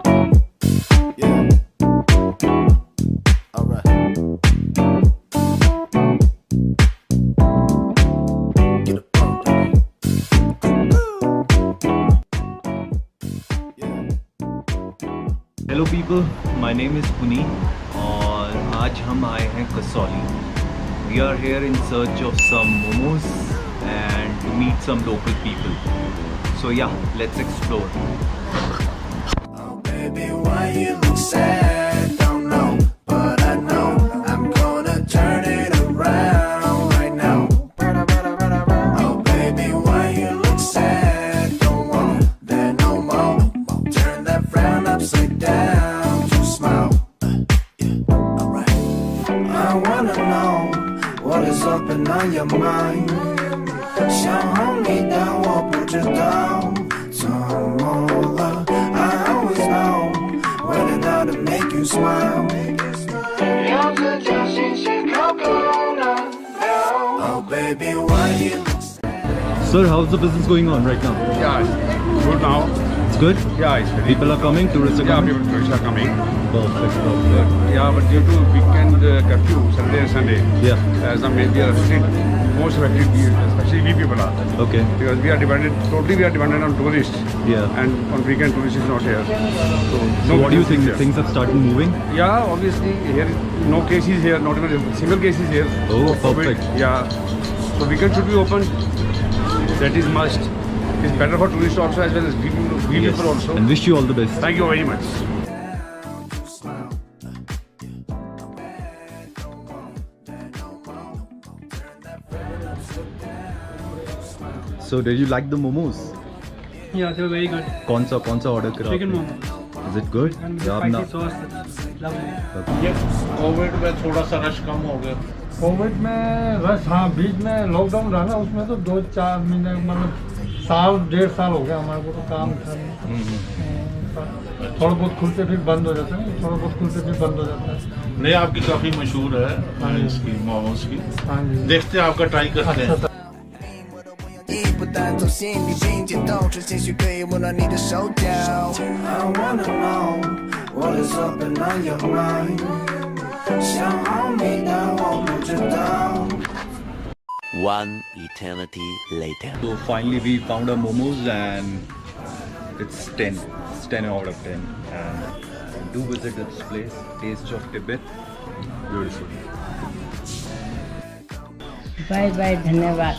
Yeah. Alright. Get up on that. Yeah. Hello people, my name is Puni और आज हम आए हैं Kasauli. We are here in search of some momos and to meet some local people. So yeah, let's explore. Oh baby, why you look sad? Don't know, but I know I'm gonna turn it around right now. Oh baby, why you look sad? Don't want that no more. Turn that frown upside down to smile. Yeah, alright. I wanna know what is up and on your mind. Show me that what put you down. Some more love. I always know when and how to make you smile. Oh baby, why you look sad? Sir, how's the business going on right now? Yeah, it's good now. It's good? Yeah, it's very People are coming, tourists are Yeah, coming? tourists are coming. Perfect, perfect. Yeah, but due to weekend curfew, Saturday and Sunday, Yeah, as a major most affected, especially we people are. okay. Because we are dependent on tourists. Yeah. And on weekend tourists is not here. So, So what do you think? here. Things have started moving? Yeah, obviously here no cases here, not even a single cases here. Oh, of COVID. perfect. Yeah. So weekend should be open. That is must. It's better for tourists also as well as we Yes. people also. And wish you all the best. Thank you very much. So did you like the momos? Yeah, they were very good. कौन सा order करा Chicken आपने? momos. Is it good? And या spicy अपना sauce. Lovely. ये Covid में थोड़ा सा रश कम हो गया. कोविड में रश, हाँ बीच में लॉकडाउन रहा ना, उसमें तो 2-4 महीने मतलब साल 1.5 साल हो गया हमारे को तो काम था. थोड़ा बहुत खुलते फिर बंद हो जाता है, थोड़ा बहुत खुलते फिर बंद हो जाता है. नहीं, आपकी काफी मशहूर है इसकी मोमोज की. हाँ जी. देखते हैं आपका ट्राई करते हैं. अच्छा. 一不但从心里心悸动，是情绪被温暖你的手脚。I wanna know what is up and on your mind。想好你但我不知道。One eternity later. So finally we found our momos and it's 10. It's 10 out of 10. And do visit this place, Taste of Tibet. Beautiful. Bye bye, धन्यवाद.